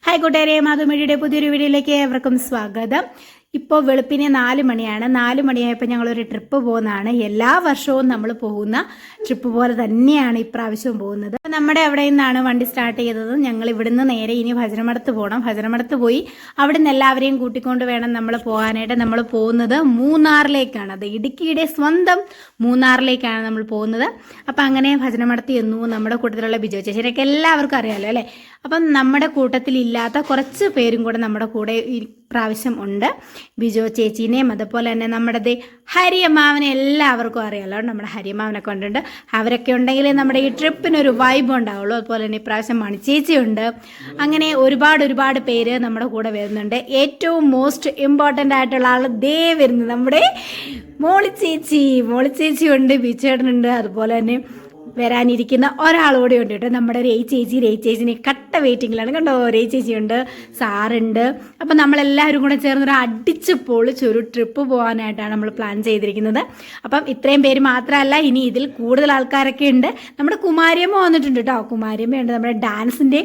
Hi കൂട്ടുകാരെ, മാധുമഴിയുടെ പുതിയൊരു വീഡിയോയിലേക്ക് ഏവർക്കും സ്വാഗതം. ഇപ്പോൾ വെളുപ്പിനെ 4 മണിയാണ്. 4 മണിയായപ്പോൾ ഞങ്ങളൊരു ട്രിപ്പ് പോകുന്നതാണ്. എല്ലാ വർഷവും നമ്മൾ പോകുന്ന ട്രിപ്പ് പോലെ തന്നെയാണ് ഇപ്രാവശ്യവും പോകുന്നത്. നമ്മുടെ അവിടെ നിന്നാണ് വണ്ടി സ്റ്റാർട്ട് ചെയ്തത്. ഞങ്ങൾ ഇവിടുന്ന് നേരെ ഇനി ഭജനമടത്ത് പോകണം. ഭജനമടത്ത് പോയി അവിടെ നിന്ന് എല്ലാവരെയും കൂട്ടിക്കൊണ്ട് വേണം നമ്മൾ പോകാനായിട്ട്. നമ്മൾ പോകുന്നത് മൂന്നാറിലേക്കാണ്. അത് ഇടുക്കിയുടെ സ്വന്തം മൂന്നാറിലേക്കാണ് നമ്മൾ പോകുന്നത്. അപ്പം അങ്ങനെ ഭജനമടത്ത് എന്നു നമ്മുടെ കൂട്ടത്തിലുള്ള ബിജോ ചേച്ചിയൊക്കെ എല്ലാവർക്കും അറിയാമല്ലോ അല്ലേ. അപ്പം നമ്മുടെ കൂട്ടത്തിലില്ലാത്ത കുറച്ച് പേരും കൂടെ നമ്മുടെ കൂടെ ഈ പ്രാവശ്യം ഉണ്ട്. ബിജോ ചേച്ചീനെയും അതുപോലെ തന്നെ നമ്മുടെ ഹരിയമ്മാവനെ എല്ലാവർക്കും അറിയാമല്ലോ. നമ്മുടെ ഹരിയമ്മാവനെ കൊണ്ടുണ്ട്. അവരൊക്കെ ഉണ്ടെങ്കിൽ നമ്മുടെ ഈ ട്രിപ്പിനൊരു വൈബ് ഉണ്ടാവുള്ളൂ. അതുപോലെ തന്നെ ഇപ്രാവശ്യം മണിച്ചേച്ചിയുണ്ട്. അങ്ങനെ ഒരുപാട് പേര് നമ്മുടെ കൂടെ വരുന്നുണ്ട്. ഏറ്റവും മോസ്റ്റ് ഇമ്പോർട്ടൻ്റ് ആയിട്ടുള്ള ആൾ വരുന്നത് നമ്മുടെ മോളിച്ചേച്ചി ഉണ്ട്, ബിച്ചേട്ടനുണ്ട്. അതുപോലെ തന്നെ വരാനിരിക്കുന്ന ഒരാളോടെ ഉണ്ട് കേട്ടോ, നമ്മുടെ രേയ് ചേച്ചിനെ കട്ട വെയിറ്റിങ്ങിലാണ് കണ്ടോ. രേയ് ചേച്ചിയുണ്ട്, സാറുണ്ട്. അപ്പം നമ്മളെല്ലാവരും കൂടെ ചേർന്നൊരു അടിച്ച് പൊളിച്ചൊരു ട്രിപ്പ് പോകാനായിട്ടാണ് നമ്മൾ പ്ലാൻ ചെയ്തിരിക്കുന്നത്. അപ്പം ഇത്രയും പേര് മാത്രമല്ല, ഇനി ഇതിൽ കൂടുതൽ ആൾക്കാരൊക്കെ ഉണ്ട്. നമ്മുടെ കുമാരിയമ്മ വന്നിട്ടുണ്ട് കേട്ടോ. കുമാരിയമ്മയുണ്ട്, നമ്മുടെ ഡാൻസിൻ്റെ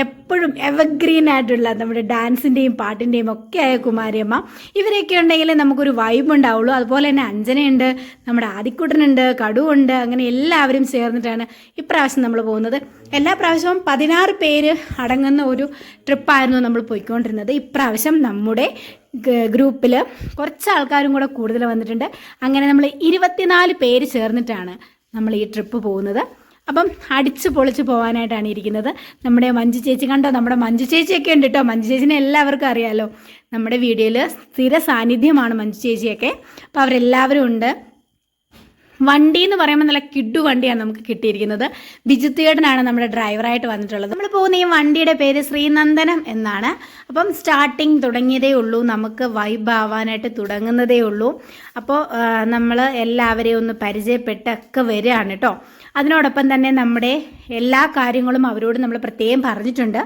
എപ്പോഴും എവർഗ്രീൻ ആയിട്ടുള്ള നമ്മുടെ ഡാൻസിൻ്റെയും പാട്ടിൻ്റെയും ഒക്കെ ആയ കുമാരിയമ്മ. ഇവരൊക്കെ ഉണ്ടെങ്കിൽ നമുക്കൊരു വൈബ് ഉണ്ടാവുള്ളൂ. അതുപോലെ തന്നെ അഞ്ജനയുണ്ട്, നമ്മുടെ ആദിക്കുട്ടനുണ്ട്, കടുവുണ്ട്. അങ്ങനെ എല്ലാവരും ചേർന്നിട്ടാണ് ഇപ്രാവശ്യം നമ്മൾ പോകുന്നത്. എല്ലാ പ്രാവശ്യവും 16 പേര് അടങ്ങുന്ന ഒരു ട്രിപ്പായിരുന്നു നമ്മൾ പോയിക്കൊണ്ടിരുന്നത്. ഇപ്രാവശ്യം നമ്മുടെ ഗ്രൂപ്പിൽ കുറച്ച് ആൾക്കാരും കൂടെ കൂടുതൽ വന്നിട്ടുണ്ട്. അങ്ങനെ നമ്മൾ 24 പേര് ചേർന്നിട്ടാണ് നമ്മൾ ഈ ട്രിപ്പ് പോകുന്നത്. അപ്പം അടിച്ച് പൊളിച്ച് പോകാനായിട്ടാണ് ഇരിക്കുന്നത്. നമ്മുടെ മഞ്ജു ചേച്ചി കണ്ടോ, നമ്മുടെ മഞ്ജു ചേച്ചിയൊക്കെ ഉണ്ട് കേട്ടോ. മഞ്ജു ചേച്ചിനെ എല്ലാവർക്കും അറിയാമല്ലോ. നമ്മുടെ വീഡിയോയിൽ സ്ഥിര സാന്നിധ്യമാണ് മഞ്ജു ചേച്ചിയൊക്കെ. അപ്പോൾ അവരെല്ലാവരും ഉണ്ട്. വണ്ടി എന്ന് പറയുമ്പോൾ നല്ല കിഡു വണ്ടിയാണ് നമുക്ക് കിട്ടിയിരിക്കുന്നത്. ബിജുത്തേടനാണ് നമ്മുടെ ഡ്രൈവറായിട്ട് വന്നിട്ടുള്ളത്. നമ്മൾ പോകുന്ന ഈ വണ്ടിയുടെ പേര് ശ്രീനന്ദനം എന്നാണ്. അപ്പം സ്റ്റാർട്ടിങ് തുടങ്ങിയതേ ഉള്ളൂ, നമുക്ക് വൈബ് ആവാനായിട്ട് തുടങ്ങുന്നതേ ഉള്ളൂ. അപ്പോൾ നമ്മൾ എല്ലാവരെയും ഒന്ന് പരിചയപ്പെട്ടൊക്കെ വരികയാണ് കേട്ടോ. അതിനോടൊപ്പം തന്നെ നമ്മുടെ എല്ലാ കാര്യങ്ങളും അവരോട് നമ്മൾ പ്രത്യേകം പറഞ്ഞിട്ടുണ്ട്.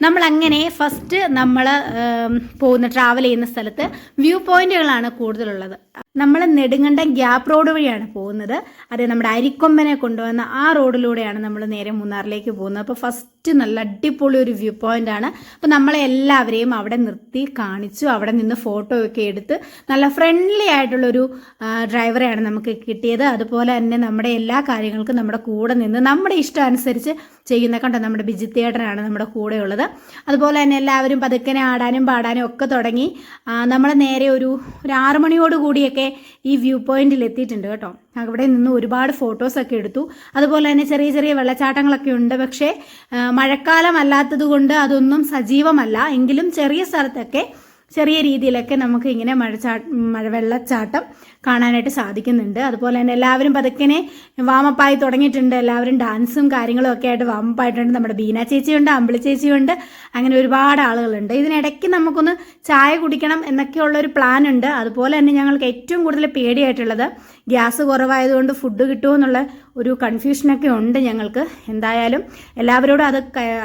നമ്മളങ്ങനെ ഫസ്റ്റ് നമ്മൾ ട്രാവൽ ചെയ്യുന്ന സ്ഥലത്ത് വ്യൂ പോയിന്റുകളാണ് കൂടുതലുള്ളത്. നമ്മൾ നെടുങ്കണ്ടം ഗ്യാപ്പ് റോഡ് വഴിയാണ് പോകുന്നത്. അത് നമ്മുടെ അരിക്കൊമ്പനെ കൊണ്ടുവന്ന ആ റോഡിലൂടെയാണ് നമ്മൾ നേരെ മൂന്നാറിലേക്ക് പോകുന്നത്. അപ്പോൾ ഫസ്റ്റ് നല്ല അടിപൊളി ഒരു വ്യൂ പോയിന്റ് ആണ്. അപ്പോൾ നമ്മളെ എല്ലാവരെയും അവിടെ നിർത്തി കാണിച്ചു. അവിടെ നിന്ന് ഫോട്ടോ ഒക്കെ എടുത്ത് നല്ല ഫ്രണ്ട്ലി ആയിട്ടുള്ളൊരു ഡ്രൈവറെയാണ് നമുക്ക് കിട്ടിയത്. അതുപോലെ തന്നെ നമ്മുടെ എല്ലാ കാര്യങ്ങൾക്കും നമ്മുടെ കൂടെ നിന്ന് നമ്മുടെ ഇഷ്ടം അനുസരിച്ച് ചെയ്യുന്ന കണ്ടോ, നമ്മുടെ ബിജിത്തേട്ടനാണ് നമ്മുടെ കൂടെ ഉള്ളത്. അതുപോലെ തന്നെ എല്ലാവരും പതുക്കനെ ആടാനും പാടാനും ഒക്കെ തുടങ്ങി. നമ്മൾ നേരെ ഒരു 6 മണിയോട് കൂടിയൊക്കെ ഈ വ്യൂ പോയിന്റിൽ എത്തിയിട്ടുണ്ട് കേട്ടോ. അവിടെ നിന്ന് ഒരുപാട് ഫോട്ടോസൊക്കെ എടുത്തു. അതുപോലെ തന്നെ ചെറിയ വെള്ളച്ചാട്ടങ്ങളൊക്കെ ഉണ്ട്. പക്ഷേ മഴക്കാലം അല്ലാത്തത് കൊണ്ട് അതൊന്നും സജീവമല്ല. എങ്കിലും ചെറിയ സ്ഥലത്തൊക്കെ ചെറിയ രീതിയിലൊക്കെ നമുക്ക് ഇങ്ങനെ വെള്ളച്ചാട്ടം കാണാനായിട്ട് സാധിക്കുന്നുണ്ട്. അതുപോലെ തന്നെ എല്ലാവരും പതുക്കനെ വാമപ്പായി തുടങ്ങിയിട്ടുണ്ട്. എല്ലാവരും ഡാൻസും കാര്യങ്ങളും ഒക്കെ ആയിട്ട് വാമപ്പായിട്ടുണ്ട്. നമ്മുടെ ബീന ചേച്ചിയുണ്ട്, അമ്പിളി ചേച്ചിയുണ്ട്. അങ്ങനെ ഒരുപാട് ആളുകളുണ്ട്. ഇതിനിടയ്ക്ക് നമുക്കൊന്ന് ചായ കുടിക്കണം എന്നൊക്കെയുള്ളൊരു പ്ലാൻ ഉണ്ട്. അതുപോലെ തന്നെ ഞങ്ങൾക്ക് ഏറ്റവും കൂടുതൽ പേടിയായിട്ടുള്ളത് ഗ്യാസ് കുറവായതുകൊണ്ട് ഫുഡ് കിട്ടുമോ എന്നുള്ള ഒരു കൺഫ്യൂഷനൊക്കെ ഉണ്ട് ഞങ്ങൾക്ക്. എന്തായാലും എല്ലാവരോടും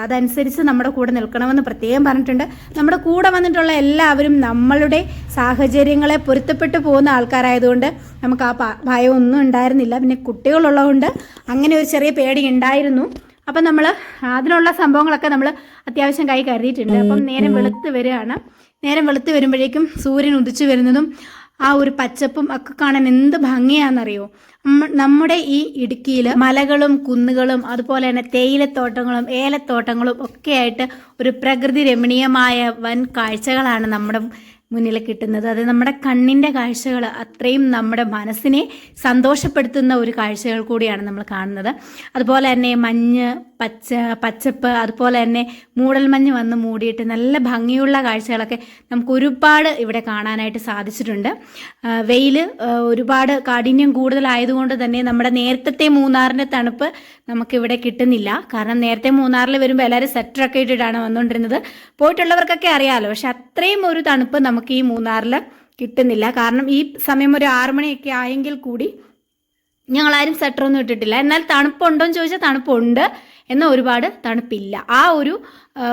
അതനുസരിച്ച് നമ്മുടെ കൂടെ നിൽക്കണമെന്ന് പ്രത്യേകം പറഞ്ഞിട്ടുണ്ട്. നമ്മുടെ കൂടെ വന്നിട്ടുള്ള എല്ലാവരും നമ്മളുടെ സാഹചര്യങ്ങളെ പൊരുത്തപ്പെട്ടു പോകുന്ന ആൾക്കാരായതുകൊണ്ട് നമുക്ക് ആ ഭയമൊന്നും ഉണ്ടായിരുന്നില്ല. പിന്നെ കുട്ടികളുള്ളതുകൊണ്ട് അങ്ങനെ ഒരു ചെറിയ പേടി ഉണ്ടായിരുന്നു. അപ്പം നമ്മൾ അതിനുള്ള സംഭവങ്ങളൊക്കെ നമ്മൾ അത്യാവശ്യം കൈ കരുതിയിട്ടുണ്ട്. അപ്പം നേരം വെളുത്ത് വരികയാണ്. നേരം വെളുത്ത് വരുമ്പോഴേക്കും സൂര്യൻ ഉദിച്ചു വരുന്നതും ആ ഒരു പച്ചപ്പും ഒക്കെ കാണാൻ എന്ത് ഭംഗിയാണെന്നറിയോ. നമ്മുടെ ഈ ഇടുക്കിയിൽ മലകളും കുന്നുകളും അതുപോലെ തന്നെ തേയിലത്തോട്ടങ്ങളും ഏലത്തോട്ടങ്ങളും ഒക്കെ ആയിട്ട് ഒരു പ്രകൃതി രമണീയമായ വൻ കാഴ്ചകളാണ് നമ്മുടെ മുന്നിൽ കിട്ടുന്നത്. അത് നമ്മുടെ കണ്ണിൻ്റെ കാഴ്ചകൾ, അത്രയും നമ്മുടെ മനസ്സിനെ സന്തോഷപ്പെടുത്തുന്ന ഒരു കാഴ്ചകൾ കൂടിയാണ് നമ്മൾ കാണുന്നത്. അതുപോലെ തന്നെ മഞ്ഞ്, പച്ചപ്പ്, അതുപോലെ തന്നെ മൂടൽമഞ്ഞ് വന്ന് മൂടിയിട്ട് നല്ല ഭംഗിയുള്ള കാഴ്ചകളൊക്കെ നമുക്ക് ഒരുപാട് ഇവിടെ കാണാനായിട്ട് സാധിച്ചിട്ടുണ്ട്. വെയിൽ ഒരുപാട് കാഠിന്യം കൂടുതലായതുകൊണ്ട് തന്നെ നമ്മുടെ നേരത്തെ മൂന്നാറിൻ്റെ തണുപ്പ് നമുക്കിവിടെ കിട്ടുന്നില്ല. കാരണം നേരത്തെ മൂന്നാറിൽ വരുമ്പോൾ എല്ലാവരും സ്വെറ്ററൊക്കെ ഇട്ടിട്ടാണ് വന്നുകൊണ്ടിരുന്നത്. പോയിട്ടുള്ളവർക്കൊക്കെ അറിയാമല്ലോ. പക്ഷെ അത്രയും ഒരു തണുപ്പ് നമുക്ക് ഈ മൂന്നാറിൽ കിട്ടുന്നില്ല. കാരണം ഈ സമയം ഒരു 6 മണിയൊക്കെ ആയെങ്കിൽ കൂടി ഞങ്ങളാരും സ്വെറ്ററൊന്നും ഇട്ടിട്ടില്ല. എന്നാൽ തണുപ്പുണ്ടോ എന്ന് ചോദിച്ചാൽ തണുപ്പുണ്ട്. എന്നാൽ ഒരുപാട് തണുപ്പില്ല. ആ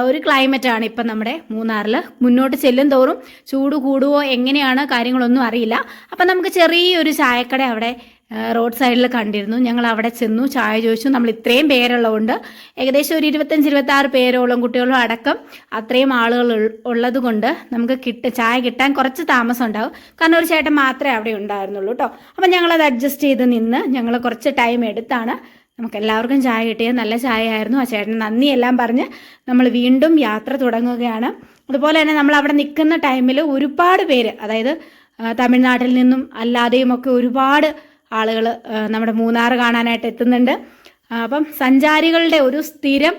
ഒരു ക്ലൈമറ്റാണ് ഇപ്പം നമ്മുടെ മൂന്നാറിൽ. മുന്നോട്ട് ചെല്ലും തോറും ചൂട് കൂടുവോ എങ്ങനെയാണ് കാര്യങ്ങളൊന്നും അറിയില്ല. അപ്പം നമുക്ക് ചെറിയൊരു ചായക്കട അവിടെ റോഡ് സൈഡിൽ കണ്ടിരുന്നു. ഞങ്ങൾ അവിടെ ചെന്നു, ചായ ചോദിച്ചു. നമ്മൾ ഇത്രയും പേരുള്ളതുകൊണ്ട് ഏകദേശം ഒരു 25-26 പേരോളം കുട്ടികളും അടക്കം അത്രയും ആളുകൾ ഉള്ളത് കൊണ്ട് നമുക്ക് ചായ കിട്ടാൻ കുറച്ച് താമസം ഉണ്ടാകും. കാരണം ഒരു ചേട്ടൻ മാത്രമേ അവിടെ ഉണ്ടായിരുന്നുള്ളൂ കേട്ടോ. അപ്പം ഞങ്ങളത് അഡ്ജസ്റ്റ് ചെയ്ത് നിന്ന് ഞങ്ങൾ കുറച്ച് ടൈം എടുത്താണ് നമുക്ക് എല്ലാവർക്കും ചായ കിട്ടിയത്. നല്ല ചായ ആയിരുന്നു. ആ ചേട്ടൻ നന്ദിയെല്ലാം പറഞ്ഞ് നമ്മൾ വീണ്ടും യാത്ര തുടങ്ങുകയാണ്. അതുപോലെ തന്നെ നമ്മൾ അവിടെ നിൽക്കുന്ന ടൈമിൽ ഒരുപാട് പേര്, അതായത് തമിഴ്നാട്ടിൽ നിന്നും അല്ലാതെയും ഒക്കെ ഒരുപാട് ആളുകൾ നമ്മുടെ മൂന്നാർ കാണാനായിട്ട് എത്തുന്നുണ്ട്. അപ്പം സഞ്ചാരികളുടെ ഒരു സ്ഥിരം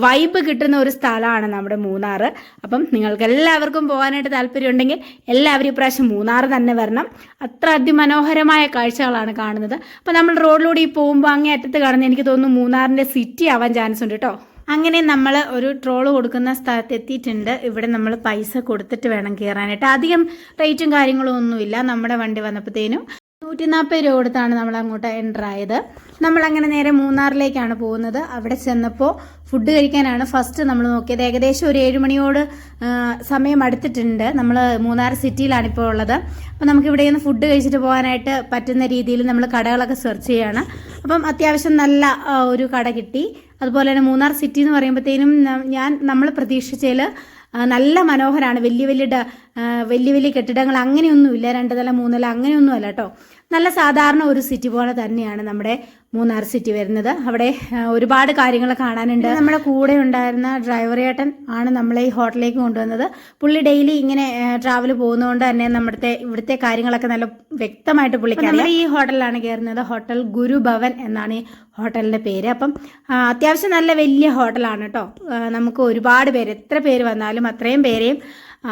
വൈബ് കിട്ടുന്ന ഒരു സ്ഥലമാണ് നമ്മുടെ മൂന്നാർ. അപ്പം നിങ്ങൾക്ക് എല്ലാവർക്കും പോകാനായിട്ട് താല്പര്യമുണ്ടെങ്കിൽ എല്ലാവരും ഇപ്രാവശ്യം മൂന്നാർ തന്നെ വരണം. അത്ര അതിമനോഹരമായ കാഴ്ചകളാണ് കാണുന്നത്. അപ്പം നമ്മൾ റോഡിലൂടെ പോകുമ്പോൾ അങ്ങേ അറ്റത്ത് കാണുന്നത് എനിക്ക് തോന്നുന്നു മൂന്നാറിൻ്റെ സിറ്റി ആവാൻ ചാൻസ് ഉണ്ട് കേട്ടോ. അങ്ങനെ നമ്മൾ ഒരു ട്രോള് കൊടുക്കുന്ന സ്ഥലത്ത് എത്തിയിട്ടുണ്ട്. ഇവിടെ നമ്മൾ പൈസ കൊടുത്തിട്ട് വേണം കയറാനായിട്ട്. അധികം റേറ്റും കാര്യങ്ങളും ഒന്നുമില്ല. നമ്മുടെ വണ്ടി വന്നപ്പോഴത്തേനും 140 രൂപ കൊടുത്താണ് നമ്മൾ അങ്ങോട്ട് എൻ്റർ ആയത്. നമ്മളങ്ങനെ നേരെ മൂന്നാറിലേക്കാണ് പോകുന്നത്. അവിടെ ചെന്നപ്പോൾ ഫുഡ് കഴിക്കാനാണ് ഫസ്റ്റ് നമ്മൾ നോക്കിയത്. ഏകദേശം ഒരു 7 മണിയോട് സമയം അടുത്തിട്ടുണ്ട്. നമ്മൾ മൂന്നാർ സിറ്റിയിലാണ് ഇപ്പോൾ ഉള്ളത്. അപ്പോൾ നമുക്ക് ഇവിടെ നിന്ന് ഫുഡ് കഴിച്ചിട്ട് പോകാനായിട്ട് പറ്റുന്ന രീതിയിൽ നമ്മൾ കടകളൊക്കെ സെർച്ച് ചെയ്യുകയാണ്. അപ്പം അത്യാവശ്യം നല്ല ഒരു കട കിട്ടി. അതുപോലെ തന്നെ മൂന്നാർ സിറ്റി എന്ന് പറയുമ്പോഴത്തേനും നമ്മൾ പ്രതീക്ഷിച്ചതിൽ നല്ല മനോഹരമാണ്. വലിയ കെട്ടിടങ്ങൾ അങ്ങനെയൊന്നുമില്ല. 2 നില 3 നില അങ്ങനെയൊന്നുമല്ല കേട്ടോ. നല്ല സാധാരണ ഒരു സിറ്റി പോലെ തന്നെയാണ് നമ്മുടെ മൂന്നാർ സിറ്റി വരുന്നത്. അവിടെ ഒരുപാട് കാര്യങ്ങൾ കാണാനുണ്ട്. നമ്മുടെ കൂടെ ഉണ്ടായിരുന്ന ഡ്രൈവർ ചേട്ടൻ ആണ് നമ്മളെ ഈ ഹോട്ടലിലേക്ക് കൊണ്ടുവന്നത്. പുള്ളി ഡെയിലി ഇങ്ങനെ ട്രാവൽ പോകുന്നതുകൊണ്ട് തന്നെ ഇവിടുത്തെ കാര്യങ്ങളൊക്കെ നല്ല വ്യക്തമായിട്ട് പുള്ളിക്ക് അറിയാം. ഈ ഹോട്ടലിലാണ് കയറുന്നത്. ഹോട്ടൽ ഗുരുഭവൻ എന്നാണ് ഈ ഹോട്ടലിൻ്റെ പേര്. അപ്പം അത്യാവശ്യം നല്ല വലിയ ഹോട്ടലാണ് കേട്ടോ. നമുക്ക് ഒരുപാട് പേര്, എത്ര പേര് വന്നാലും അത്രയും പേരെയും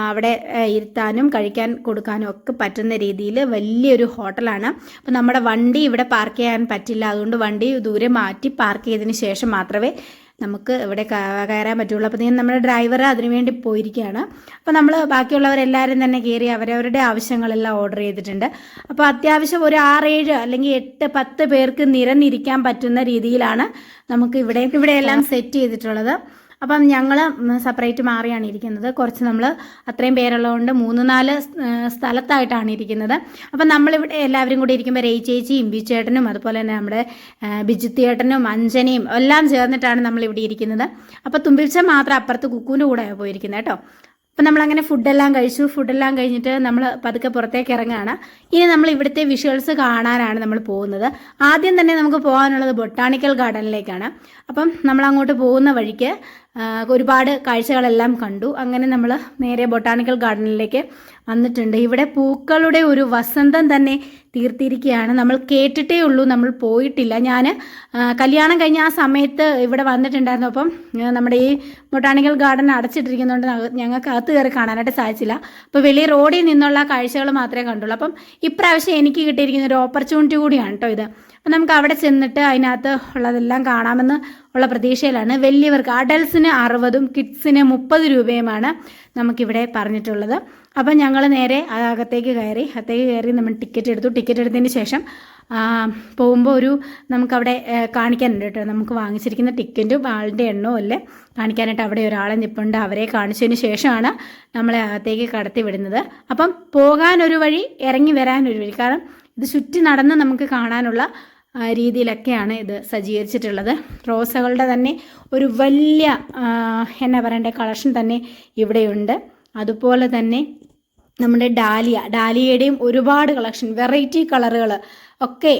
അവിടെ ഇരുത്താനും കഴിക്കാൻ കൊടുക്കാനും ഒക്കെ പറ്റുന്ന രീതിയിൽ വലിയൊരു ഹോട്ടലാണ്. അപ്പോൾ നമ്മുടെ വണ്ടി ഇവിടെ പാർക്ക് ചെയ്യാൻ പറ്റില്ല. അതുകൊണ്ട് വണ്ടി ദൂരെ മാറ്റി പാർക്ക് ചെയ്തതിന് ശേഷം മാത്രമേ നമുക്ക് ഇവിടെ കയറാൻ പറ്റുള്ളൂ. അപ്പോൾ നമ്മുടെ ഡ്രൈവർ അതിനുവേണ്ടി പോയിരിക്കുകയാണ്. അപ്പോൾ നമ്മൾ ബാക്കിയുള്ളവരെല്ലാവരും തന്നെ കയറി അവരവരുടെ ആവശ്യങ്ങളെല്ലാം ഓർഡർ ചെയ്തിട്ടുണ്ട്. അപ്പോൾ അത്യാവശ്യം ഒരു 6-7 അല്ലെങ്കിൽ 8-10 പേർക്ക് നിരന്നിരിക്കാൻ പറ്റുന്ന രീതിയിലാണ് നമുക്ക് ഇവിടെ എല്ലാം സെറ്റ് ചെയ്തിട്ടുള്ളത്. അപ്പം ഞങ്ങൾ സെപ്പറേറ്റ് മാറിയാണ് ഇരിക്കുന്നത്. കുറച്ച് നമ്മൾ അത്രയും പേരുള്ളതുകൊണ്ട് 3-4 സ്ഥലത്തായിട്ടാണ് ഇരിക്കുന്നത്. അപ്പം നമ്മളിവിടെ എല്ലാവരും കൂടി ഇരിക്കുമ്പോൾ രേയ് ചേച്ചിയും ബിച്ചേട്ടനും അതുപോലെ തന്നെ നമ്മുടെ ബിജുത്തിയേട്ടനും അഞ്ജനയും എല്ലാം ചേർന്നിട്ടാണ് നമ്മളിവിടെ ഇരിക്കുന്നത്. അപ്പോൾ തുമ്പിച്ച മാത്രം അപ്പുറത്ത് കുക്കുവിൻ്റെ കൂടെ പോയിരിക്കുന്നത് കേട്ടോ. അപ്പം നമ്മളങ്ങനെ ഫുഡെല്ലാം കഴിച്ചു. ഫുഡെല്ലാം കഴിഞ്ഞിട്ട് നമ്മൾ പതുക്കെ പുറത്തേക്ക് ഇറങ്ങുകയാണ്. ഇനി നമ്മൾ ഇവിടുത്തെ വിഷ്വൽസ് കാണാനാണ് നമ്മൾ പോകുന്നത്. ആദ്യം തന്നെ നമുക്ക് പോകാനുള്ളത് ബൊട്ടാണിക്കൽ ഗാർഡനിലേക്കാണ്. അപ്പം നമ്മൾ അങ്ങോട്ട് പോകുന്ന വഴിക്ക് ഒരുപാട് കാഴ്ചകളെല്ലാം കണ്ടു. അങ്ങനെ നമ്മൾ നേരെ ബൊട്ടാണിക്കൽ ഗാർഡനിലേക്ക് വന്നിട്ടുണ്ട്. ഇവിടെ പൂക്കളുടെ ഒരു വസന്തം തന്നെ തീർത്തിരിക്കുകയാണ്. നമ്മൾ കേട്ടിട്ടേ ഉള്ളൂ, നമ്മൾ പോയിട്ടില്ല. ഞാൻ കല്യാണം കഴിഞ്ഞ ആ സമയത്ത് ഇവിടെ വന്നിട്ടുണ്ടായിരുന്നു. അപ്പം നമ്മുടെ ഈ ബൊട്ടാണിക്കൽ ഗാർഡൻ അടച്ചിട്ടിരിക്കുന്നതുകൊണ്ട് ഞങ്ങൾക്ക് അകത്ത് കയറി കാണാനായിട്ട് സാധിച്ചില്ല. അപ്പോൾ വലിയ റോഡിൽ നിന്നുള്ള കാഴ്ചകൾ മാത്രമേ കണ്ടുള്ളൂ. അപ്പം ഇപ്രാവശ്യം എനിക്ക് കിട്ടിയിരിക്കുന്ന ഒരു ഓപ്പർച്യൂണിറ്റി കൂടിയാണ് കേട്ടോ ഇത്. അപ്പം നമുക്ക് അവിടെ ചെന്നിട്ട് അതിനകത്ത് ഉള്ളതെല്ലാം കാണാമെന്ന് ഉള്ള പ്രതീക്ഷയിലാണ്. വലിയവർക്ക് അഡൽസിന് 60 കിഡ്സിന് 30 രൂപയുമാണ് നമുക്കിവിടെ പറഞ്ഞിട്ടുള്ളത്. അപ്പം ഞങ്ങൾ നേരെ അകത്തേക്ക് കയറി നമ്മൾ ടിക്കറ്റ് എടുത്തു. ടിക്കറ്റ് എടുത്തതിന് ശേഷം പോകുമ്പോൾ നമുക്കവിടെ കാണിക്കാനുണ്ട് കേട്ടോ. നമുക്ക് വാങ്ങിച്ചിരിക്കുന്ന ടിക്കറ്റും ആളുടെ എണ്ണവും അല്ലേ കാണിക്കാനായിട്ട് അവിടെ ഒരാളെ നിൽപ്പുണ്ട്. അവരെ കാണിച്ചതിന് ശേഷമാണ് നമ്മളെ അകത്തേക്ക് കടത്തി വിടുന്നത്. അപ്പം പോകാനൊരു വഴി, ഇറങ്ങി വരാനൊരു വഴി. കാരണം ഇത് ചുറ്റി നടന്ന് നമുക്ക് കാണാനുള്ള രീതിയിലൊക്കെയാണ് ഇത് സജ്ജീകരിച്ചിട്ടുള്ളത്. റോസകളുടെ തന്നെ ഒരു വലിയ എന്നാ പറയണ്ടേ കളക്ഷൻ തന്നെ ഇവിടെയുണ്ട്. അതുപോലെ തന്നെ നമ്മുടെ ഡാലിയയുടെയും ഒരുപാട് കളക്ഷൻ, വെറൈറ്റി കളറുകൾ ഒക്കെ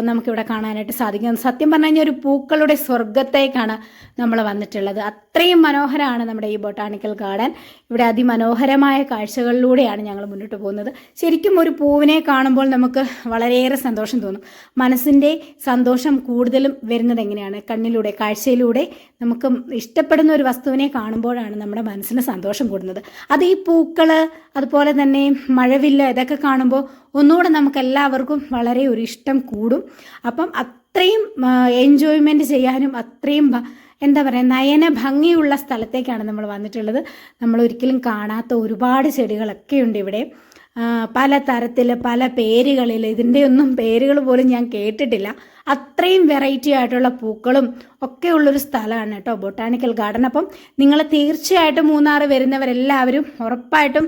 നമുക്കിവിടെ കാണാനായിട്ട് സാധിക്കും. സത്യം പറഞ്ഞു കഴിഞ്ഞാൽ ഒരു പൂക്കളുടെ സ്വർഗത്തേക്കാണ് നമ്മൾ വന്നിട്ടുള്ളത്. അത്രയും മനോഹരമാണ് നമ്മുടെ ഈ ബൊട്ടാണിക്കൽ ഗാർഡൻ. ഇവിടെ അതിമനോഹരമായ കാഴ്ചകളിലൂടെയാണ് ഞങ്ങൾ മുന്നോട്ട് പോകുന്നത്. ശരിക്കും ഒരു പൂവിനെ കാണുമ്പോൾ നമുക്ക് വളരെയേറെ സന്തോഷം തോന്നും. മനസ്സിൻ്റെ സന്തോഷം കൂടുതലും വരുന്നത് എങ്ങനെയാണ്? കണ്ണിലൂടെ, കാഴ്ചയിലൂടെ. നമുക്ക് ഇഷ്ടപ്പെടുന്ന ഒരു വസ്തുവിനെ കാണുമ്പോഴാണ് നമ്മുടെ മനസ്സിന് സന്തോഷം കൂടുന്നത്. അത് ഈ പൂക്കൾ, അതുപോലെ തന്നെ മഴവില്ല്, ഇതൊക്കെ കാണുമ്പോൾ ഒന്നുകൂടെ നമുക്ക് എല്ലാവർക്കും വളരെ ഒരു ഇഷ്ടം കൂടും. അപ്പം അത്രയും എൻജോയ്മെൻറ്റ് ചെയ്യാനും അത്രയും എന്താ പറയുക നയന ഭംഗിയുള്ള സ്ഥലത്തേക്കാണ് നമ്മൾ വന്നിട്ടുള്ളത്. നമ്മൾ ഒരിക്കലും കാണാത്ത ഒരുപാട് ചെടികളൊക്കെ ഉണ്ട് ഇവിടെ. പല തരത്തിൽ, പല പേരുകളിൽ. ഇതിൻ്റെ ഒന്നും പേരുകൾ പോലും ഞാൻ കേട്ടിട്ടില്ല. അത്രയും വെറൈറ്റി ആയിട്ടുള്ള പൂക്കളും ഒക്കെ ഉള്ളൊരു സ്ഥലമാണ് കേട്ടോ ബൊട്ടാണിക്കൽ ഗാർഡൻ. അപ്പം നിങ്ങൾ തീർച്ചയായിട്ടും മൂന്നാർ വരുന്നവരെല്ലാവരും ഉറപ്പായിട്ടും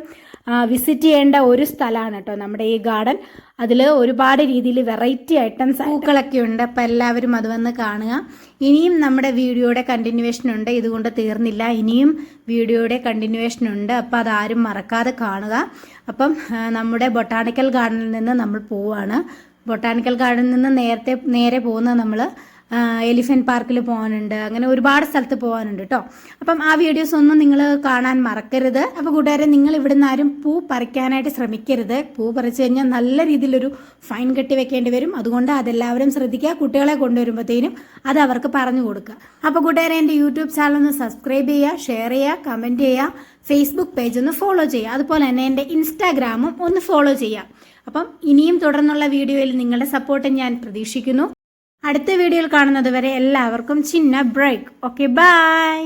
വിസിറ്റ് ചെയ്യേണ്ട ഒരു സ്ഥലമാണ് കേട്ടോ നമ്മുടെ ഈ ഗാർഡൻ. അതിൽ ഒരുപാട് രീതിയിൽ വെറൈറ്റി ഐറ്റംസ് പൂക്കളൊക്കെ ഉണ്ട്. അപ്പം എല്ലാവരും അത് വന്ന് കാണുക. ഇനിയും നമ്മുടെ വീഡിയോയുടെ കണ്ടിന്യൂവേഷൻ ഉണ്ട്, ഇതുകൊണ്ട് തീർന്നില്ല. ഇനിയും വീഡിയോയുടെ കണ്ടിന്യൂവേഷൻ ഉണ്ട്. അപ്പോൾ അതാരും മറക്കാതെ കാണുക. അപ്പം നമ്മുടെ ബൊട്ടാണിക്കൽ ഗാർഡനിൽ നിന്ന് നമ്മൾ പോവുകയാണ്. ബൊട്ടാണിക്കൽ ഗാർഡനിൽ നിന്ന് നേരെ പോകുന്നത് നമ്മൾ എലിഫന്റ് പാർക്കിൽ പോകാനുണ്ട്. അങ്ങനെ ഒരുപാട് സ്ഥലത്ത് പോകാനുണ്ട് കേട്ടോ. അപ്പം ആ വീഡിയോസ് ഒന്നും നിങ്ങൾ കാണാൻ മറക്കരുത്. അപ്പോൾ കൂട്ടുകാരെ, നിങ്ങൾ ഇവിടുന്ന് ആരും പൂ പറിക്കാനായിട്ട് ശ്രമിക്കരുത്. പൂ പറിച്ചു കഴിഞ്ഞാൽ നല്ല രീതിയിലൊരു ഫൈൻ കെട്ടി വെക്കേണ്ടി വരും. അതുകൊണ്ട് അതെല്ലാവരും ശ്രദ്ധിക്കുക. കുട്ടികളെ കൊണ്ടുവരുമ്പോഴത്തേനും അത് അവർക്ക് പറഞ്ഞു കൊടുക്കുക. അപ്പോൾ കൂട്ടുകാരെ, എൻ്റെ യൂട്യൂബ് ചാനൽ ഒന്ന് സബ്സ്ക്രൈബ് ചെയ്യുക, ഷെയർ ചെയ്യുക, കമൻറ്റ് ചെയ്യുക, ഫേസ്ബുക്ക് പേജ് ഒന്ന് ഫോളോ ചെയ്യുക. അതുപോലെ തന്നെ എൻ്റെ ഇൻസ്റ്റാഗ്രാമും ഒന്ന് ഫോളോ ചെയ്യുക. അപ്പം ഇനിയും തുടർന്നുള്ള വീഡിയോയിൽ നിങ്ങളുടെ സപ്പോർട്ട് ഞാൻ പ്രതീക്ഷിക്കുന്നു. അടുത്ത വീഡിയോയിൽ കാണുന്നത് വരെ എല്ലാവർക്കും ചിന്ന ബ്രേക്ക്. Okay, by.